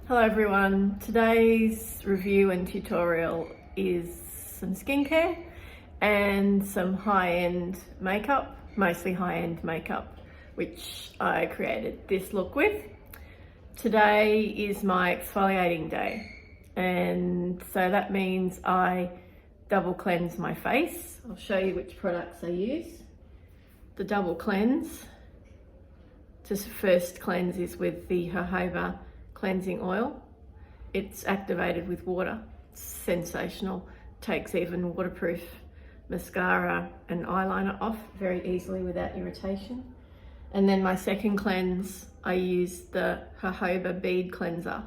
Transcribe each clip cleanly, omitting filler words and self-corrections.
Hello everyone, today's review and tutorial is some skincare and some high-end makeup, mostly high-end makeup, which I created this look with. Today is my exfoliating day, and so that means I double cleanse my face. I'll show you which products I use. The double cleanse, just first cleanse is with the jojoba cleansing oil. It's activated with water. It's sensational. Takes even waterproof mascara and eyeliner off very easily without irritation. And then my second cleanse, I use the jojoba bead cleanser.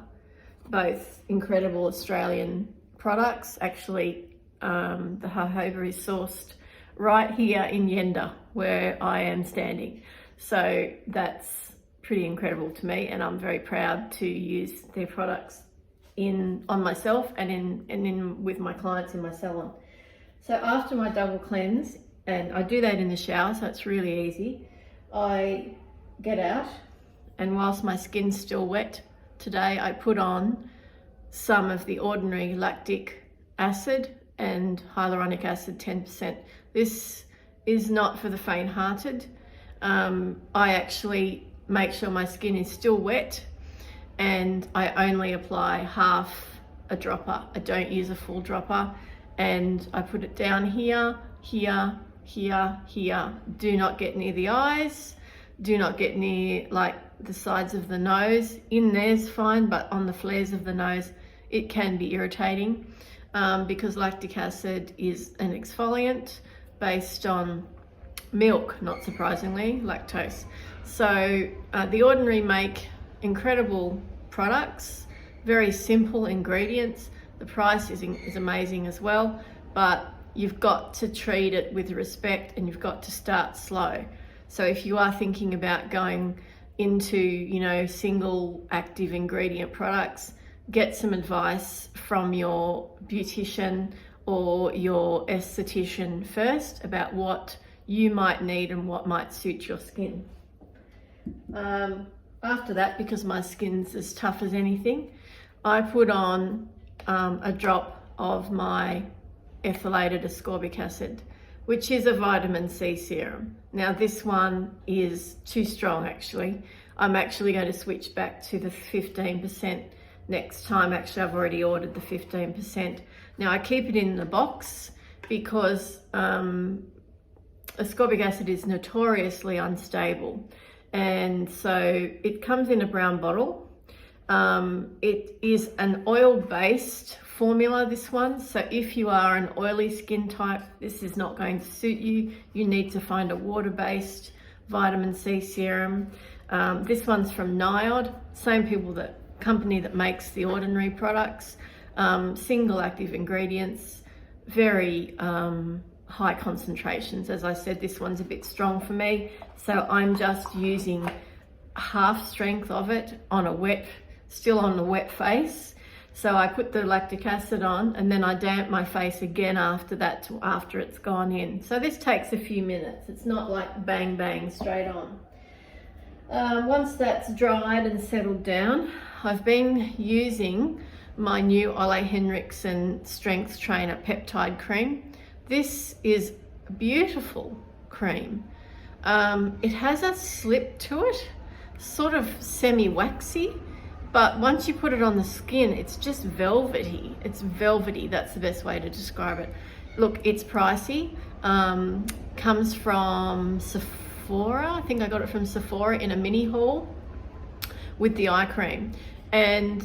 Both incredible Australian products. Actually, the jojoba is sourced right here in Yenda, where I am standing. So that's pretty incredible to me, and I'm very proud to use their products on myself and with my clients in my salon. So after my double cleanse, and I do that in the shower, so it's really easy, I get out, and whilst my skin's still wet today, I put on some of the ordinary lactic acid and hyaluronic acid 10%. This is not for the faint-hearted. I actually make sure my skin is still wet, and I only apply half a dropper. I don't use a full dropper, and I put it down here, here, here, here. Do not get near the eyes. Do not get near like the sides of the nose. In there's fine, but on the flares of the nose, it can be irritating because lactic acid is an exfoliant based on milk, not surprisingly, lactose. So The Ordinary make incredible products, very simple ingredients. The price is amazing as well, but you've got to treat it with respect, and you've got to start slow. So if you are thinking about going into, single active ingredient products, get some advice from your beautician or your esthetician first about what you might need and what might suit your skin. After that, because my skin's as tough as anything, I put on a drop of my ethylated ascorbic acid, which is a vitamin C serum. Now this one is too strong actually. I'm actually going to switch back to the 15% next time. Actually, I've already ordered the 15%. Now I keep it in the box because ascorbic acid is notoriously unstable, and so it comes in a brown bottle. It is an oil-based formula, this one, so if you are an oily skin type, this is not going to suit you. You need to find a water-based vitamin C serum. This one's from Niod, same company that makes The Ordinary products. Single active ingredients, very high concentrations. As I said, this one's a bit strong for me, so I'm just using half strength of it still on the wet face. So I put the lactic acid on, and then I damp my face again after that, after it's gone in. So this takes a few minutes. It's not like bang bang straight on. Once that's dried and settled down, I've been using my new Ole Henriksen Strength Trainer Peptide Cream. This is a beautiful cream. It has a slip to it, sort of semi-waxy, but once you put it on the skin, it's just velvety. It's velvety, that's the best way to describe it. Look, it's pricey. Comes from Sephora. I think I got it from Sephora in a mini haul with the eye cream. And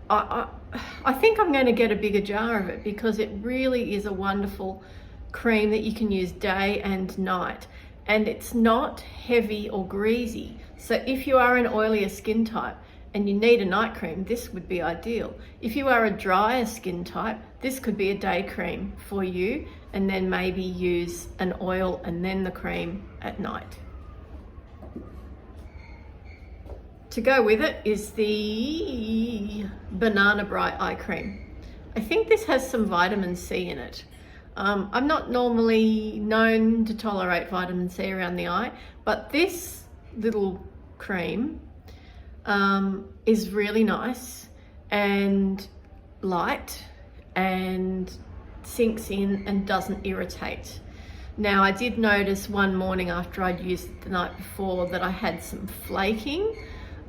I think I'm going to get a bigger jar of it because it really is a wonderful cream that you can use day and night, and it's not heavy or greasy. So if you are an oilier skin type and you need a night cream, this would be ideal. If you are a drier skin type, this could be a day cream for you, and then maybe use an oil and then the cream at night. To go with it is the Banana Bright Eye Cream. I think this has some vitamin C in it. I'm not normally known to tolerate vitamin C around the eye, but this little cream is really nice. and light and sinks in and doesn't irritate. Now, I did notice one morning after I'd used it the night before that I had some flaking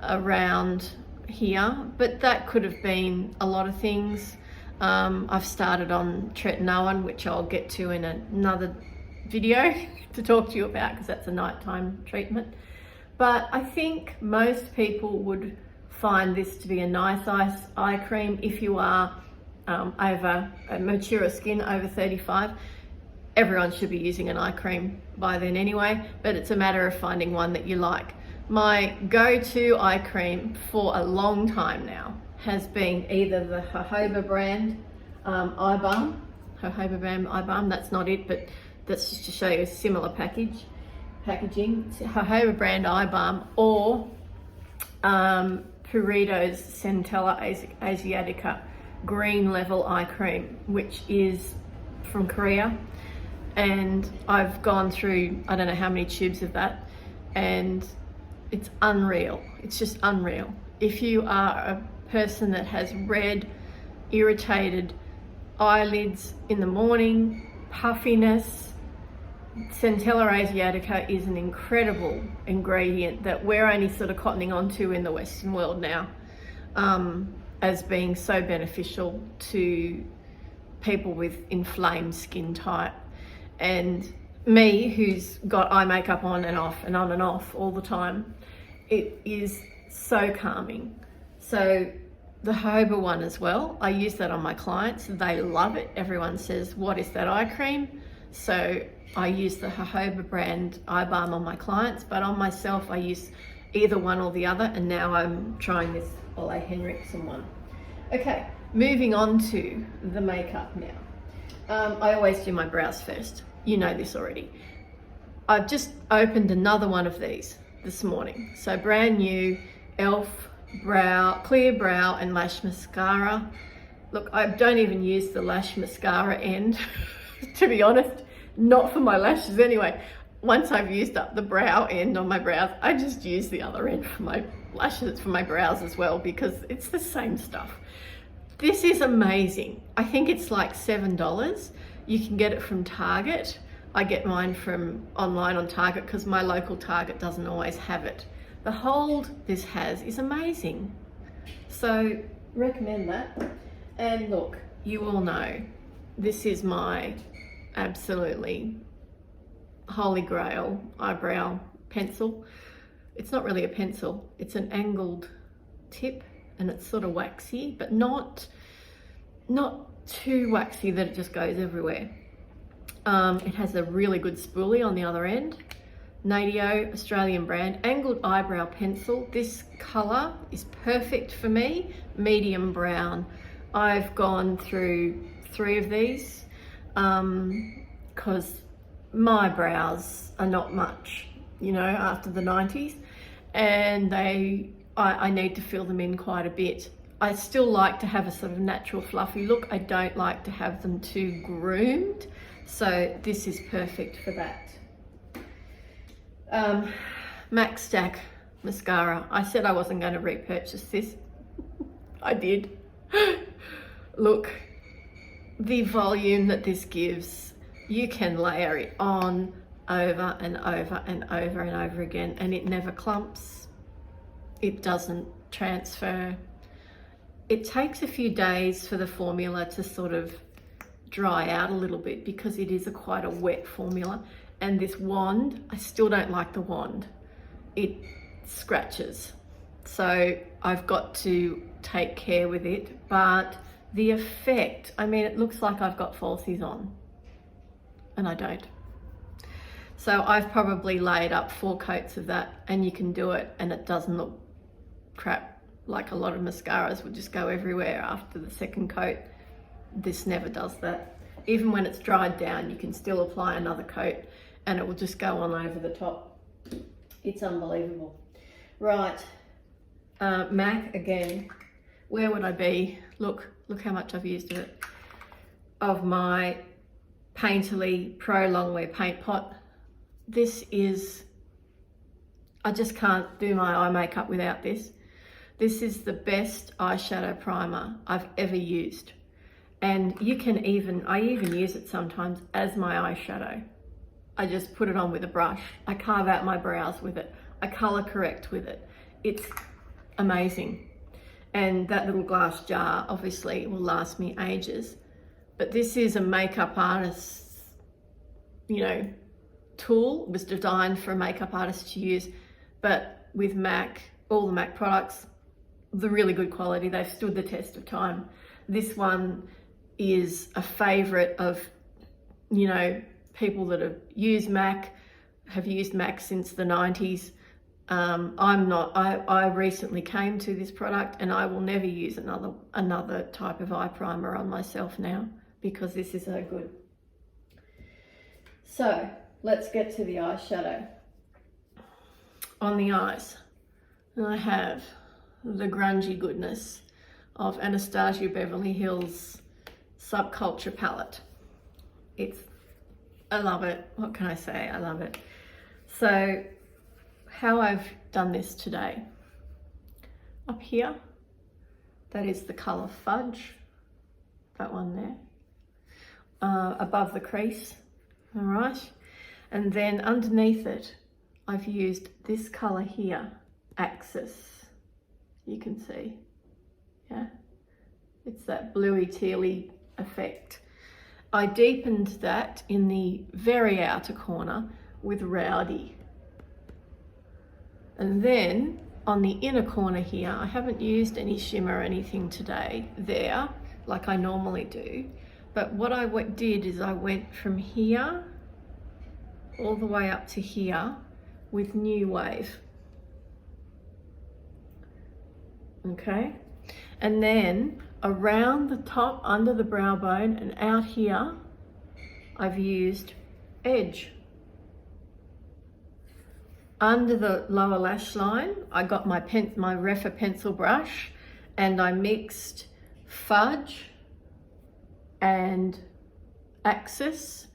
around here, but that could have been a lot of things. I've started on tretinoin, which I'll get to in another video to talk to you about, because that's a nighttime treatment. But I think most people would find this to be a nice eye cream if you are over mature skin, over 35. Everyone should be using an eye cream by then anyway, but it's a matter of finding one that you like. My go-to eye cream for a long time now has been either the jojoba brand eye balm. Jojoba brand eye balm, that's not it, but that's just to show you a similar packaging. It's jojoba brand eye balm, or Purito's Centella Asiatica green level eye cream, which is from Korea. And I've gone through, I don't know how many tubes of that, and it's unreal. It's just unreal. If you are a person that has red, irritated eyelids in the morning, puffiness, Centella Asiatica is an incredible ingredient that we're only sort of cottoning onto in the Western world now, as being so beneficial to people with inflamed skin type. And me, who's got eye makeup on and off and on and off all the time, it is so calming. So the jojoba one as well, I use that on my clients. They love it. Everyone says, what is that eye cream? So I use the jojoba brand eye balm on my clients, but on myself I use either one or the other, and now I'm trying this Ole Henriksen one. Okay, moving on to the makeup now. I always do my brows first. You know this already. I've just opened another one of these this morning. So brand new e.l.f. clear brow and lash mascara. Look, I don't even use the lash mascara end, to be honest. Not for my lashes anyway. Once I've used up the brow end on my brows, I just use the other end for my lashes, for my brows as well, because it's the same stuff. This is amazing. I think it's like $7. You can get it from Target. I get mine from online on Target because my local Target doesn't always have it. The hold this has is amazing. So recommend that. And look, you all know, this is my absolutely holy grail eyebrow pencil. It's not really a pencil, it's an angled tip, and it's sort of waxy, but not too waxy that it just goes everywhere. It has a really good spoolie on the other end. Nadio, Australian brand, angled eyebrow pencil. This color is perfect for me, medium brown. I've gone through 3 of these because my brows are not much, you know, after the 90s, and I need to fill them in quite a bit. I still like to have a sort of natural fluffy look. I don't like to have them too groomed, so this is perfect for that. Max Stack mascara. I said I wasn't going to repurchase this. I did. Look, the volume that this gives, you can layer it on over and over and over and over again, and it never clumps. It doesn't transfer. It takes a few days for the formula to sort of dry out a little bit because it is quite a wet formula. And this wand, I still don't like the wand. It scratches. So I've got to take care with it. But the effect, I mean, it looks like I've got falsies on, and I don't. So I've probably laid up 4 coats of that, and you can do it and it doesn't look crap like a lot of mascaras would just go everywhere after the second coat. This never does that. Even when it's dried down, you can still apply another coat and it will just go on over the top. It's unbelievable. Right, MAC again. Where would I be? Look how much I've used of it. Of my Painterly Pro Longwear paint pot. This is, I just can't do my eye makeup without this. This is the best eyeshadow primer I've ever used. And I even use it sometimes as my eyeshadow. I just put it on with a brush. I carve out my brows with it. I color correct with it. It's amazing. And that little glass jar obviously will last me ages. But this is a makeup artist's, tool. It was designed for a makeup artist to use. But with MAC, all the MAC products, the really good quality, they've stood the test of time. This one is a favorite of, people that have used MAC since the 90s. I recently came to this product, and I will never use another type of eye primer on myself now, because this is so good. So let's get to the eyeshadow. On the eyes, I have the grungy goodness of Anastasia Beverly Hills Subculture palette. I love it. What can I say? I love it. So how I've done this today. Up here, that is the colour Fudge, that one there, above the crease, all right? And then underneath it, I've used this colour here, Axis. You can see, yeah? It's that bluey tealy effect. I deepened that in the very outer corner with Rowdy. And then on the inner corner here, I haven't used any shimmer or anything today there, like I normally do. But what I did is I went from here all the way up to here with New Wave. Okay? And then around the top, under the brow bone, and out here, I've used Edge. Under the lower lash line, I got my Refa pencil brush, and I mixed Fudge and Axis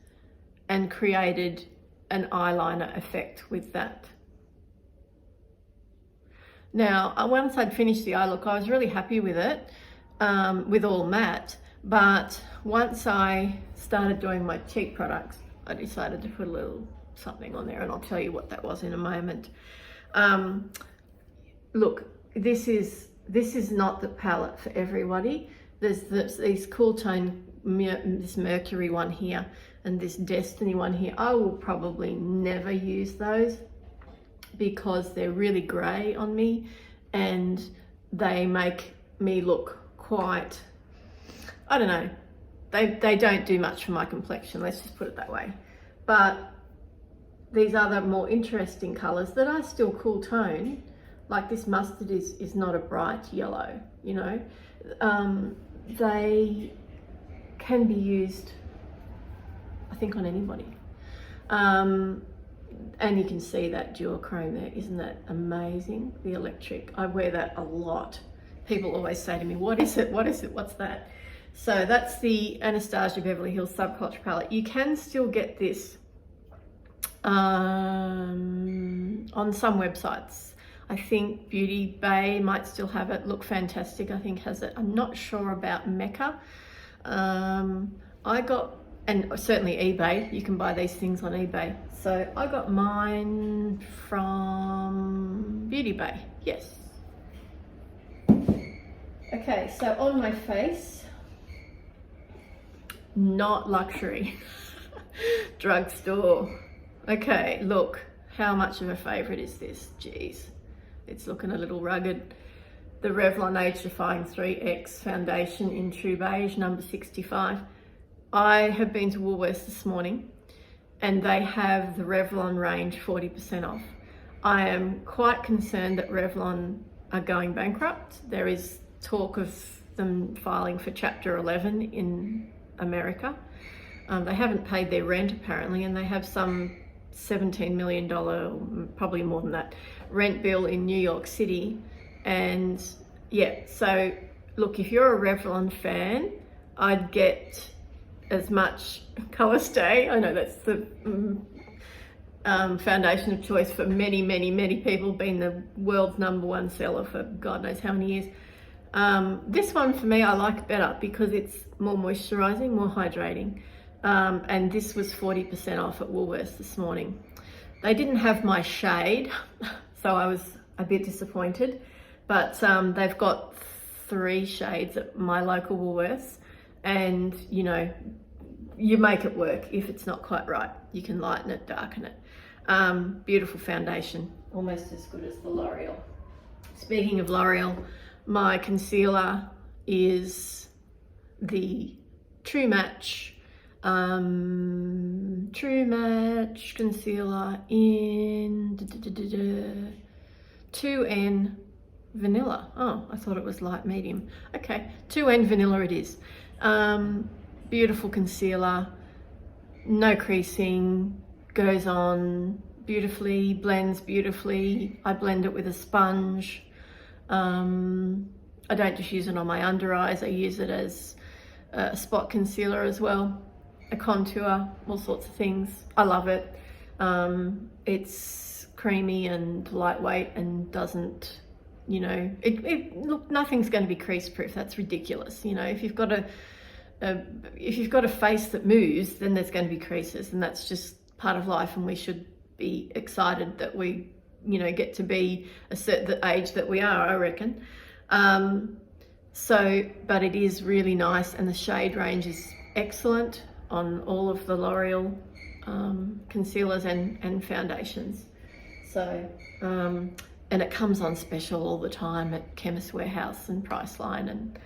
and created an eyeliner effect with that. Now, once I'd finished the eye look, I was really happy with it, with all matte, but once I started doing my cheek products, I decided to put a little something on there, and I'll tell you what that was in a moment. Look, this is not the palette for everybody. There's these cool tone, this Mercury one here and this Destiny one here. I will probably never use those because they're really grey on me, and they make me look quite, I don't know, they don't do much for my complexion, let's just put it that way. But these other more interesting colours that are still cool tone, like this mustard is not a bright yellow, they can be used, I think, on anybody. And you can see that duochrome there. Isn't that amazing? The electric. I wear that a lot. People always say to me, what is it? What is it? What's that? So that's the Anastasia Beverly Hills Subculture palette. You can still get this on some websites. I think Beauty Bay might still have it. Look Fantastic, I think, has it. I'm not sure about Mecca. And certainly eBay, you can buy these things on eBay. So I got mine from Beauty Bay, yes. Okay, so on my face, not luxury, drugstore. Okay, look, how much of a favorite is this? Geez, it's looking a little rugged. The Revlon Age Defying 3X Foundation in True Beige, number 65. I have been to Woolworths this morning, and they have the Revlon range 40% off. I am quite concerned that Revlon are going bankrupt. There is talk of them filing for Chapter 11 in America. They haven't paid their rent apparently, and they have some $17 million, probably more than that, rent bill in New York City. And yeah, so look, if you're a Revlon fan, I'd get as much Color Stay. I know that's the foundation of choice for many, many, many people, been the world's #1 seller for God knows how many years. This one for me, I like better because it's more moisturising, more hydrating. And this was 40% off at Woolworths this morning. They didn't have my shade, so I was a bit disappointed, but they've got 3 shades at my local Woolworths, and you know, you make it work. If it's not quite right, you can lighten it, darken it. Beautiful foundation, almost as good as the L'Oreal. Speaking of L'Oreal, my concealer is the True Match concealer in 2N vanilla. Oh, I thought it was light medium. Okay, 2N vanilla it is. Beautiful concealer, no creasing, goes on beautifully, blends beautifully. I blend it with a sponge. I don't just use it on my under eyes, I use it as a spot concealer as well, a contour, all sorts of things. I love it. It's creamy and lightweight and doesn't, you know, look, nothing's going to be crease proof. That's ridiculous. You know, if you've got a face that moves, then there's going to be creases, and that's just part of life, and we should be excited that we, you know, get to be a certain age that we are, I reckon. But it is really nice, and the shade range is excellent on all of the L'Oreal concealers and foundations. So, and it comes on special all the time at Chemist Warehouse and Priceline, and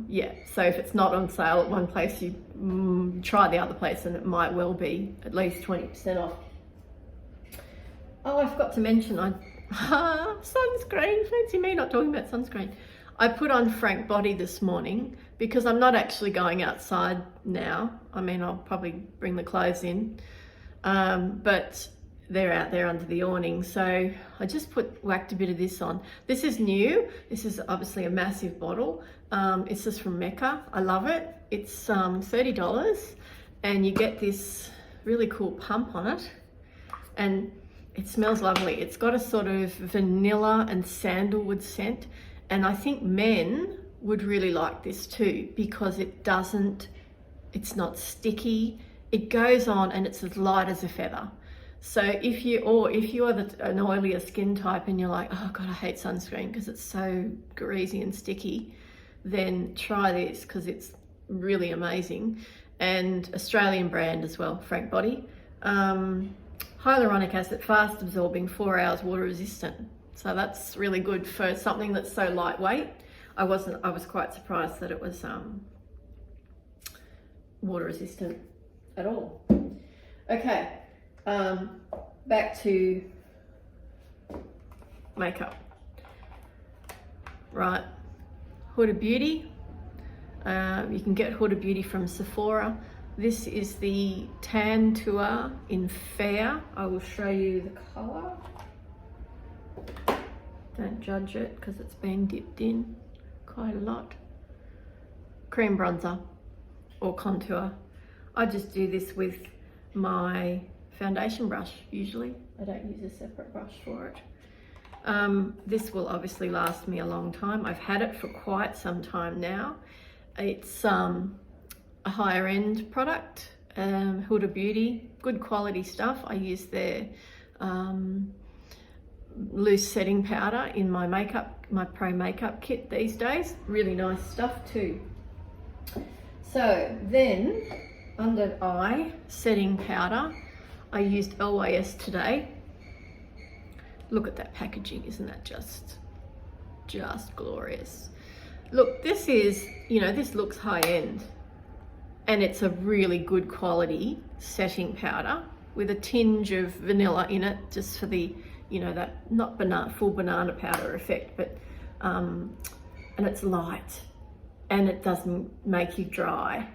yeah, so if it's not on sale at one place, you try the other place and it might well be at least 20% off. Oh, I forgot to mention, sunscreen. Fancy me not talking about sunscreen. I put on Frank Body this morning because I'm not actually going outside now. I mean, I'll probably bring the clothes in, but they're out there under the awning. So I just whacked a bit of this on. This is new. This is obviously a massive bottle. It's just from Mecca. I love it. It's $30, and you get this really cool pump on it, and it smells lovely. It's got a sort of vanilla and sandalwood scent, and I think men would really like this too because it's not sticky. It goes on and it's as light as a feather. So if you are an oilier skin type and you're like, oh God, I hate sunscreen because it's so greasy and sticky, then try this because it's really amazing. And Australian brand as well, Frank Body. Hyaluronic acid, fast absorbing, 4 hours, water resistant. So that's really good for something that's so lightweight. I was quite surprised that it was water resistant at all. Okay, back to makeup. Right, Huda Beauty. You can get Huda Beauty from Sephora. This is the Tan Tour in Fair. I will show you the colour. Don't judge it because it's been dipped in quite a lot. Cream bronzer or contour. I just do this with my foundation brush usually. I don't use a separate brush for it. This will obviously last me a long time. I've had it for quite some time now. It's a higher end product, Huda Beauty, good quality stuff. I use their loose setting powder in my pro makeup kit these days. Really nice stuff too. So then under eye setting powder, I used LYS today. Look at that packaging, isn't that just glorious? Look, this is, you know, this looks high end, and it's a really good quality setting powder with a tinge of vanilla in it, just for the, you know, that not full banana powder effect, but and it's light and it doesn't make you dry.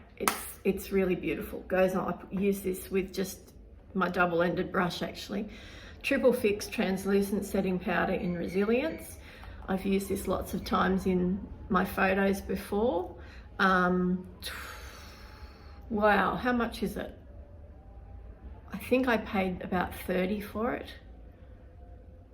It's really beautiful. Goes on. I use this with just my double-ended brush actually. Triple Fix translucent setting powder in Resilience. I've used this lots of times in my photos before. Wow, how much is it? I think I paid about 30 for it.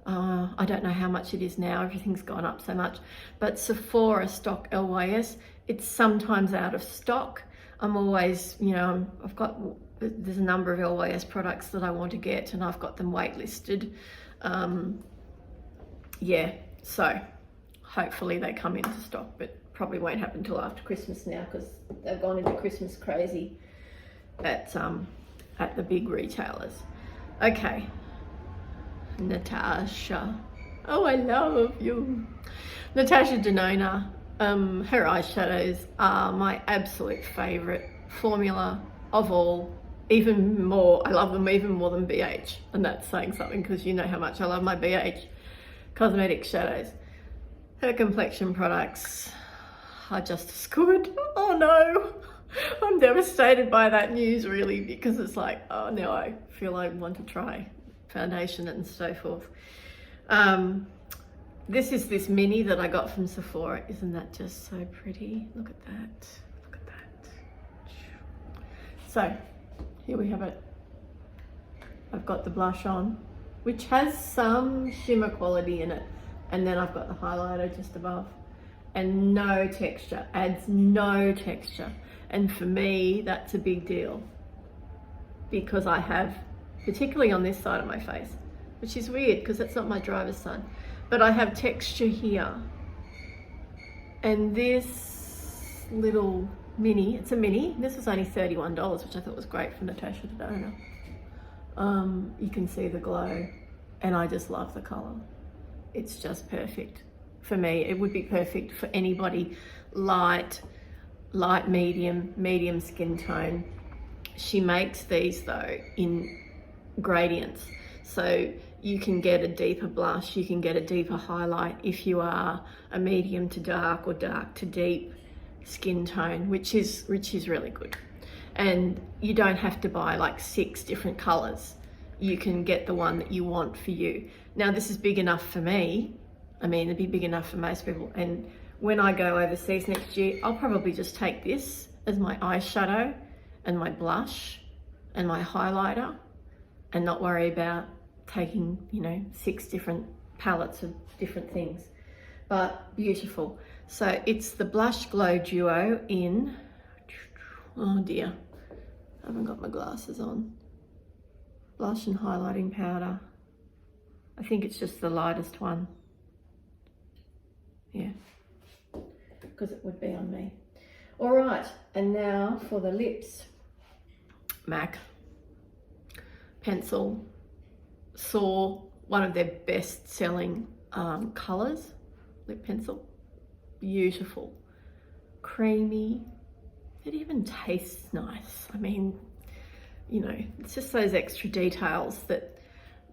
I don't know how much it is now, everything's gone up so much, but Sephora stock LYS, it's sometimes out of stock. I'm always, you know, there's a number of LYS products that I want to get and I've got them waitlisted. Yeah, so hopefully they come into stock, but probably won't happen until after Christmas now because they've gone into Christmas crazy at the big retailers. Okay. Natasha, oh I love you. Natasha Denona, her eyeshadows are my absolute favourite formula of all. Even more, I love them even more than BH, and that's saying something because you know how much I love my BH cosmetic shadows. Her complexion products are just as good. Oh no, I'm devastated by that news really, because it's like, oh now I feel I want to try foundation and so forth. This is this mini that I got from Sephora. Isn't that just so pretty? Look at that, look at that. So here we have it. I've got the blush on, which has some shimmer quality in it, and then I've got the highlighter just above, and no texture, adds no texture. And for me that's a big deal because I have, particularly on this side of my face, which is weird because that's not my driver's side, but I have texture here. And this little mini, it's a mini, this was only $31, which I thought was great from Natasha Denona. You can see the glow and I just love the color. It's just perfect for me. It would be perfect for anybody light, medium skin tone. She makes these though in gradients, so you can get a deeper blush, you can get a deeper highlight if you are a medium to dark or dark to deep skin tone, which is really good. And you don't have to buy like 6 different colors. You can get the one that you want for you. Now this is big enough for me. I mean, it'd be big enough for most people. And when I go overseas next year, I'll probably just take this as my eyeshadow and my blush and my highlighter and not worry about taking, you know, 6 different palettes of different things. But beautiful. So it's the Blush Glow Duo in, oh dear, I haven't got my glasses on. Blush and highlighting powder. I think it's just the lightest one. Yeah, because it would be on me. All right, and now for the lips. MAC pencil, saw one of their best selling colors, lip pencil. Beautiful, creamy, it even tastes nice. I mean, you know, it's just those extra details that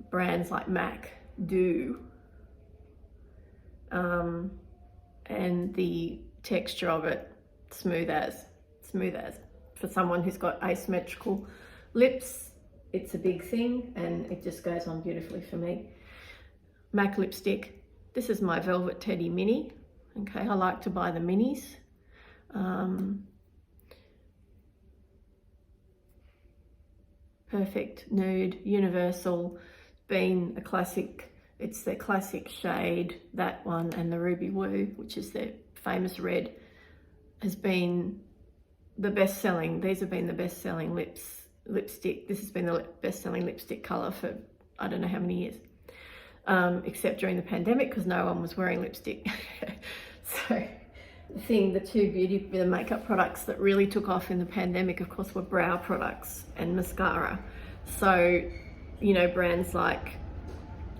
brands like MAC do. And the texture of it, smooth as. For someone who's got asymmetrical lips, it's a big thing and it just goes on beautifully for me. MAC lipstick, this is my Velvet Teddy Mini. Okay, I like to buy the minis. Perfect nude, universal, been a classic. It's their classic shade, that one, and the Ruby Woo, which is their famous red, has been the best selling. These have been the best selling lipstick. This has been the best selling lipstick color for I don't know how many years, except during the pandemic because no one was wearing lipstick. So the two the makeup products that really took off in the pandemic, of course, were brow products and mascara. So, you know, brands like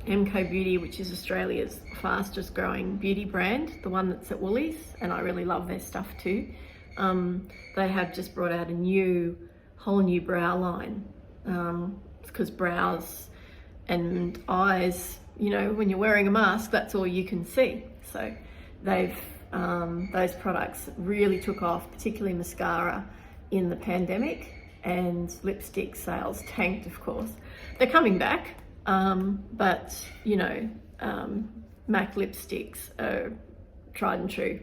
MCO Beauty, which is Australia's fastest growing beauty brand, the one that's at Woolies, and I really love their stuff too. They have just brought out a whole new brow line, because brows and eyes, you know, when you're wearing a mask, that's all you can see. So those products really took off, particularly mascara in the pandemic, and lipstick sales tanked, of course. They're coming back. But you know, MAC lipsticks are tried and true.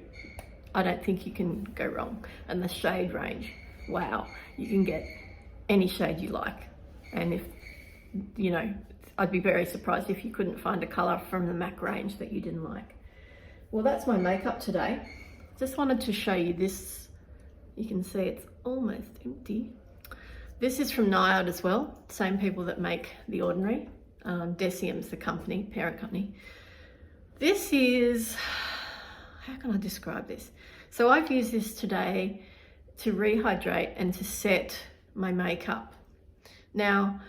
I don't think you can go wrong. And the shade range, wow, you can get any shade you like. And if you know, I'd be very surprised if you couldn't find a colour from the MAC range that you didn't like. Well, that's my makeup today. Just wanted to show you this. You can see it's almost empty. This is from Nyod as well, same people that make The Ordinary. Decium's the company, parent company. This is, how can I describe this? So I've used this today to rehydrate and to set my makeup. Now,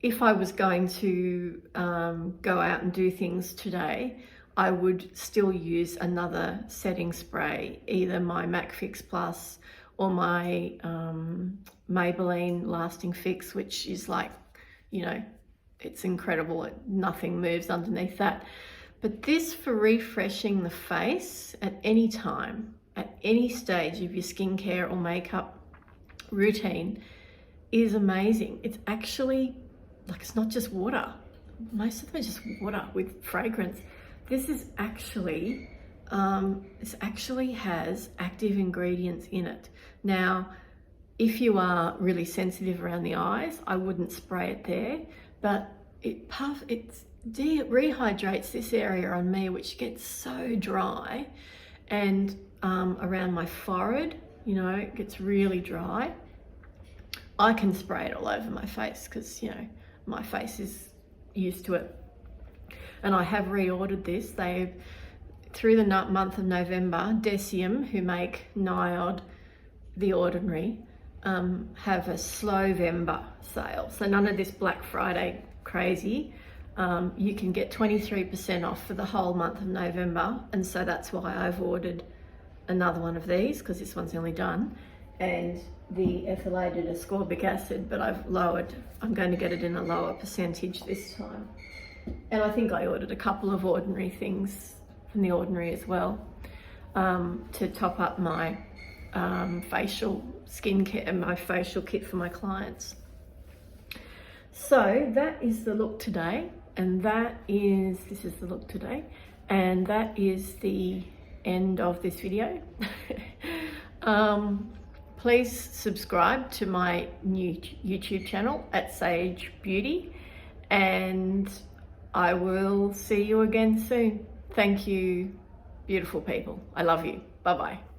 if I was going to go out and do things today, I would still use another setting spray, either my MAC Fix Plus or my Maybelline Lasting Fix, which is like, you know, it's incredible. Nothing moves underneath that. But this, for refreshing the face at any time, at any stage of your skincare or makeup routine, is amazing. It's actually, like, it's not just water. Most of them are just water with fragrance. This is actually, this actually has active ingredients in it. Now, if you are really sensitive around the eyes, I wouldn't spray it there, but it rehydrates this area on me, which gets so dry, and around my forehead, you know, it gets really dry. I can spray it all over my face because, you know, my face is used to it. And I have reordered this. They've, through the month of November, Decium, who make Nyod The Ordinary, have a Slowvember sale. So none of this Black Friday crazy. You can get 23% off for the whole month of November. And so that's why I've ordered another one of these, because this one's nearly done. And the ethylated ascorbic acid, but I've lowered, I'm going to get it in a lower percentage this time. And I think I ordered a couple of Ordinary things from The Ordinary as well, to top up my facial skincare and my facial kit for my clients. So that is the look today, and this is the look today, and that is the end of this video. Please subscribe to my new YouTube channel at Sage Beauty, and I will see you again soon. Thank you, beautiful people. I love you. Bye-bye.